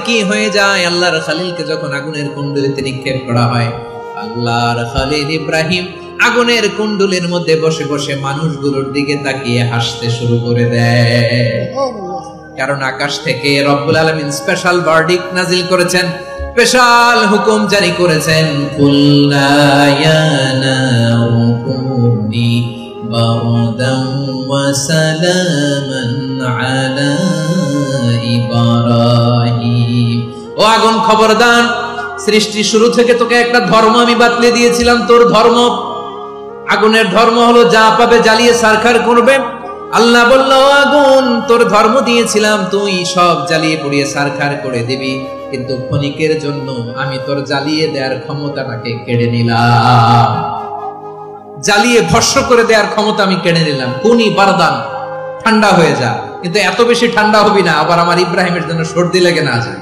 কি হয়ে যায়, আল্লাহর খলিলকে যখন আগুনের কুণ্ডলিতে নিক্ষেপ করা হয়, আল্লাহর খলিল ইব্রাহিম আগুনের কুণ্ডলের মধ্যে বসে বসে মানুষগুলোর দিকে তাকিয়ে হাসতে শুরু করে দেয়। কারণ আকাশ থেকে রব্বুল আলামিন স্পেশাল ভার্ডিক্ট নাজিল করেছেন, স্পেশাল হুকুম জারি করেছেন, কুলনা ইয়া নারু কুনি বারদান ওয়া সালামান আলা ইব্রাহিম। ও আগুন খবরদার, সৃষ্টি শুরু থেকে তোকে একটা ধর্ম আমি বাতলে দিয়েছিলাম, তোর ধর্ম আগুনের ধর্ম হলো যা পাবে জ্বালিয়ে সারখার করবে। আল্লাহ বলল, আগুন তোর ধর্ম দিয়েছিলাম, তুই সব জ্বালিয়ে পুড়িয়ে সারখার করে দিবি, কিন্তু ক্ষণিকের জন্য আমি তোর জ্বালিয়ে দেওয়ার ক্ষমতাটাকে কেড়ে নিলাম, জ্বালিয়ে ভস্ম করে দেওয়ার ক্ষমতা আমি কেড়ে নিলাম। কুনি বারদান, ঠান্ডা হয়ে যা, কিন্তু এত বেশি ঠান্ডা হবি না আবার আমার ইব্রাহিমের জন্য সর্দি লেগে না যায়।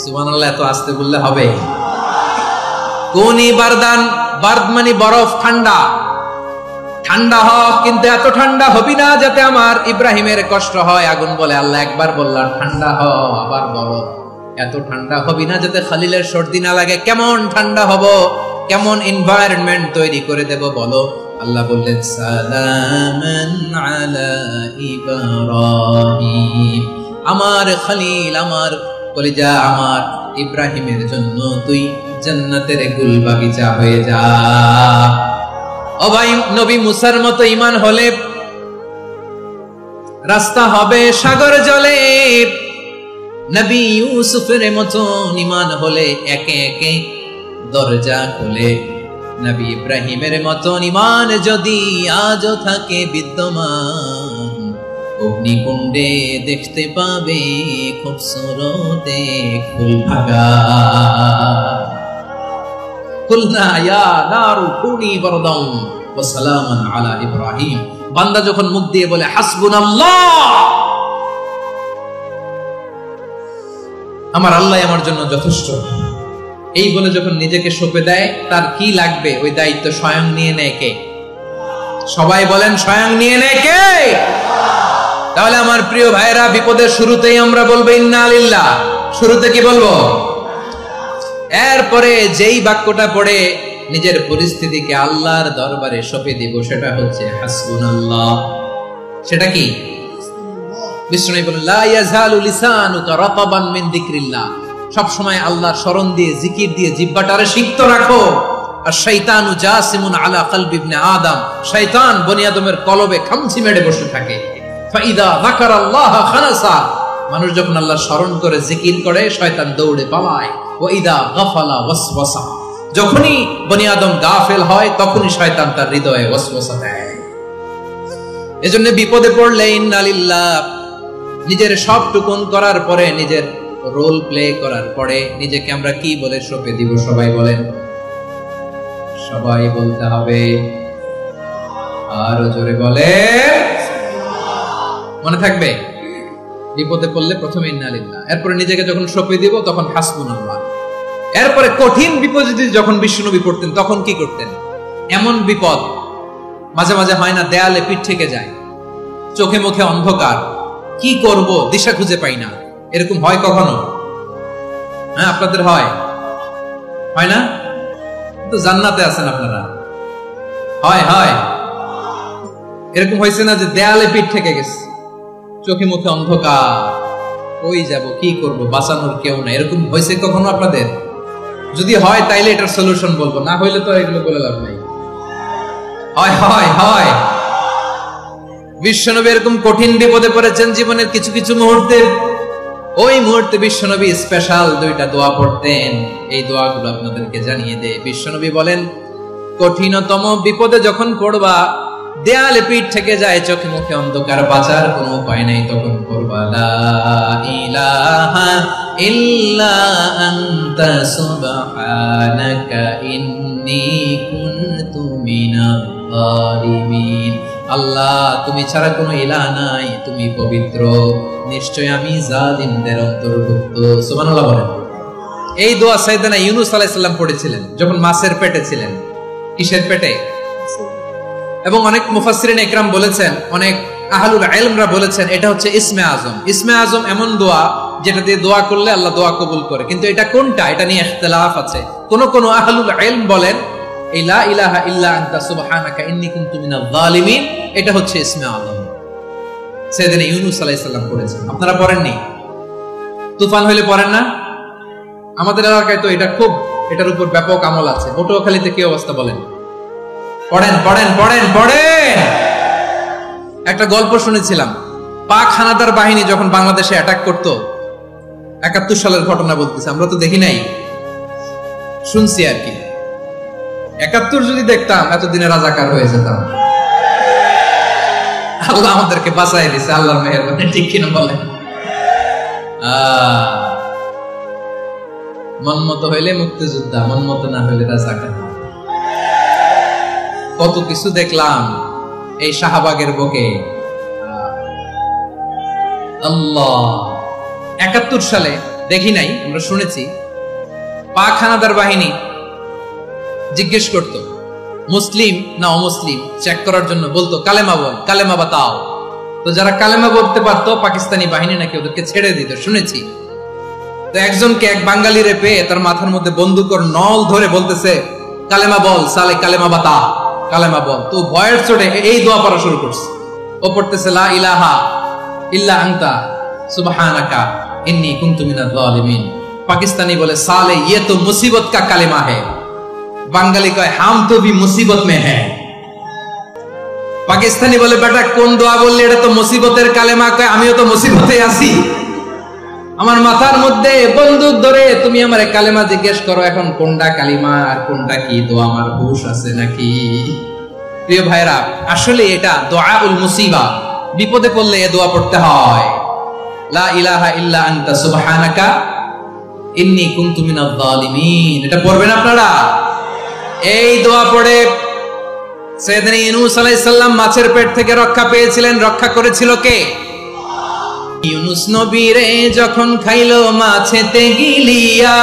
সুবহানাল্লাহ, এত আস্তে বললে হবে? কুনি বারদান, বারদ মানে বরফ, ঠান্ডা, ঠান্ডা হ, কিন্তু এত ঠান্ডা হবি না যাতে আমার ইব্রাহিমের কষ্ট হয়। আগুন বলে, আল্লাহ একবার বললাম ঠান্ডা হ, আবার বলো এত ঠান্ডা হবি না যাতে খলিলের সর্দি না লাগে। কেমন ঠান্ডা হব, কেমন এনভায়রনমেন্ট তৈরি করে দেব বলো? আল্লাহ বললেন, সালামান আলা ইব্রাহিম, আমার খলিল, আমার কলিজা, আমার ইব্রাহিমের জন্য তুই জান্নাতের গুল বাগিচা হয়ে যা। ও ভাই, নবী মুসার মতো ঈমান হলে রাস্তা হবে সাগর জলে, নবী ইউসুফের মতো ঈমান হলে একে একে দরজা খুলে, নবী ইব্রাহিমের মতো ঈমান যদি আজও থাকে বিদ্যমান, অগ্নিকুণ্ডে দেখতে পাবে খুবসুরত ফুল ভাগা। কুলনা ইয়া নারু কুনি বারদান ওয়া সালামান আলা ইব্রাহিম। বান্দা যখন মুখ দিয়ে বলে হাসবুনাল্লাহ, আমার আল্লাহ আমার জন্য যথেষ্ট, এই বলে যখন নিজেকে সঁপে দেয়, তার কি লাগবে ওই দায়িত্ব স্বয়ং নিয়ে নেয় কে? সবাই বলেন, স্বয়ং নিয়ে নেয় কে? তাহলে আমার প্রিয় ভাইরা, বিপদের শুরুতেই আমরা বলবো ইন্না লিল্লাহ। শুরুতে কি বলবো? এরপরে যেই বাক্যটা পড়ে নিজের পরিস্থিতিকে আল্লাহর দরবারে সঁপে দিব, সেটা হচ্ছে হাসবুনাল্লাহ। সেটা কি? বিষ্ণু বলেন, লা ইয়াজালু লিসানুকা রাতাবান মিন যিকরিল্লাহ, সব সময় আল্লাহর স্মরণ দিয়ে, জিকির দিয়ে জিহ্বাটারে সিক্ত রাখো। আর শয়তানু জাসিমুন আলা কলবি ইবনে আদম, শয়তান বনি আদমের কলবে খামচি মেরে বসে থাকে। ফাইদা যাকারাল্লাহ খানাসা, মানুষ যখন আল্লাহর স্মরণ করে জিকির করে, শয়তান দৌড়ে পালায়। ওয়া ইদা গাফালা ওয়াসওয়াসা, যখনই বনি আদম গাফেল হয়, তখনই শয়তান তার হৃদয়ে ওয়াসওয়াসা দেয়। এজন্য বিপদে পড়লে ইন্না লিল্লাহ, নিজের সব টুকুন করার পরে, নিজের রোল প্লে করার পরে নিজেকে আমরা কি বলে সঁপে দিব? সবাই বলেন, সবাই বলতে হবে, আরো জোরে বলে, মনে থাকবে? বিপদে পড়লে প্রথমে ইন্না লিল্লাহ, এরপরে নিজেকে যখন সঁপে দিব তখন হাসবুনাল্লাহ। এরপরে কঠিন বিপদে যখন বিশ্বনবী পড়তেন তখন কি করতেন? এমন বিপদ মাঝে মাঝে হয় না, দেয়ালে পিঠ থেকে যায়, চোখে মুখে অন্ধকার, কি করব দিশা খুঁজে পাই না, এরকম হয় কখনো? হ্যাঁ, আপনাদের হয়? হয় না? তো জান্নাতে আছেন আপনারা। হয় হয়, এরকম হয়েছে না যে দেয়ালে পিঠ থেকে গেছে, চোখে মুখে অন্ধকার, কই যাব, কি করব, বাঁচানোর কেউ না, এরকম হয়েছে কখনো আপনাদের? যদি হয় তাইলে এটার সলিউশন বলবো, না হইলে তো এগুলো বলে লাভ নাই। হয় হয় হয়, বিশ্বনবী এরকম কঠিন বিপদে পড়েছেন জীবনের কিছু কিছু মুহূর্তে। ওই মুহূর্তে বিশ্বনবী স্পেশাল দুইটা দোয়া পড়তেন, এই দোয়াগুলো আপনাদেরকে জানিয়ে দেয়। বিশ্বনবী বলেন, কঠিনতম বিপদে যখন পড়বা, দেয়ালে পিঠ থেকে যায়, চোখে মুখে অন্ধকার, বাঁচার কোনো উপায় নাই, তখন পড়বা লা ইলাহা ইল্লা আনতা সুবহানাকা ইন্নী কুনতু মিনাল যালিমিন। আল্লাহ, তুমি ছাড়া কোনো ইলাহ নাই, তুমি পবিত্র, নিশ্চয় আমি জালিমদের অন্তর্ভুক্ত। সুবহানাল্লাহ বলেন। এই দোয়া সাইয়েদনা ইউনূস আলাইহিস সালাম পড়েছিলেন যখন মাছের পেটে ছিলেন। কিসের পেটে? এবং অনেক মুফাসসিরিন ইকরাম বলেছেন, অনেক আহলুল ইলমরা বলেছেন, এটা হচ্ছে ইসমে আজম। ইসমে আজম এমন দোয়া যেটা দিয়ে দোয়া করলে আল্লাহ দোয়া কবুল করে, কিন্তু এটা কোনটা এটা নিয়ে ইখতিলাফ আছে। কোন কোন আহলুল ইলম বলেন এই লা ইলাহা ইল্লা আনতা সুবহানাকা ইন্নী কুনতু মিনাল যালিমিন এটা হচ্ছে ইসমে আযম। সাইয়েদনা ইউনূস আলাইহিস সালাম পড়েছেন, আপনারা পড়েননি? তুফান হইলে পড়েন না? আমাদের এলাকায় তো এটা খুব, এটার উপর ব্যাপক আমল আছে। পটুয়াখালীতে কি অবস্থা বলেন? পড়েন পড়েন পড়েন পড়েন। একটা গল্প শুনেছিলাম, পাক হানাদার বাহিনী যখন বাংলাদেশে অ্যাটাক করতো, ৭১ সালের ঘটনা বলতেছে, আমরা তো দেখি নাই, শুনছি আর কি। ৭১ যদি দেখতাম এতদিনে রাজাকার হয়ে যেতাম। আল্লাহ আমাদেরকে বাঁচাই দিছে, আল্লাহর মেহেরবানি, ঠিক কিনা বলেন? মন মতো হইলে মুক্তিযোদ্ধা, মন মতো না হইলে রাজাকার। কত কিছু দেখলাম এই শাহবাগের বুকে। আল্লাহ ৭১ সালে দেখি নাই, আমরা শুনেছি পাক হানাদার বাহিনী জিজ্ঞেস করত মুসলিম না অমুসলিম চেক করার জন্য, বলতো কালেমা বল, কালেমা বাতাও। তো যারা কালেমা বলতে পারতো পাকিস্তানি বাহিনী নাকি ওদেরকে ছেড়ে দিত, শুনেছি। তো একজনকে, এক বাঙালিরে পেয়ে তার মাথার মধ্যে বন্দুকর নল ধরে বলতেছে কালেমা বল সালে, কালেমা বাতা, কালেমা বল। তো ভয়ের চোটে এই দোয়া পড়া শুরু করছে। ও পড়তেছে লা ইলাহা ইল্লা আনতা সুবহানাকা ইন্নী কুনতু মিনাজ জালিমিন। পাকিস্তানি বলে সালে ये तो मुसीबत का কালেমা है, বাঙালি কয় হাম তো ভি মুসিবত মে হ্যায়। পাকিস্তানি বলে বেটা কোন দোয়া বললি, এটা তো মুসিবতের কালেমা। কয় আমিও তো মুসিবতে আছি, আমার মাথার মধ্যে বন্দুক ধরে তুমি আমারে কালেমা জিজ্ঞেস করো, এখন কোনটা কালিমা আর কোনটা কি দোয়া, আমার হুঁশ আছে নাকি? প্রিয় ভাইরা, আসলে এটা দুআউল মুসিবা, বিপদে পড়লে এই দোয়া পড়তে হয়। লা ইলাহা ইল্লা আনতা সুবহানাকা ইন্নী কুনতু মিনাজ জালিমিন, এটা পড়বেন আপনারা। এই দোয়া পড়ে সাইয়েদনা ইউনূস আলাইহিস সালাম মাছের পেট থেকে রক্ষা পেয়েছিলেন। রক্ষা করেছিল কে? ইউনূস নবী রে যখন খাইলো মাছেতে গিলিয়া,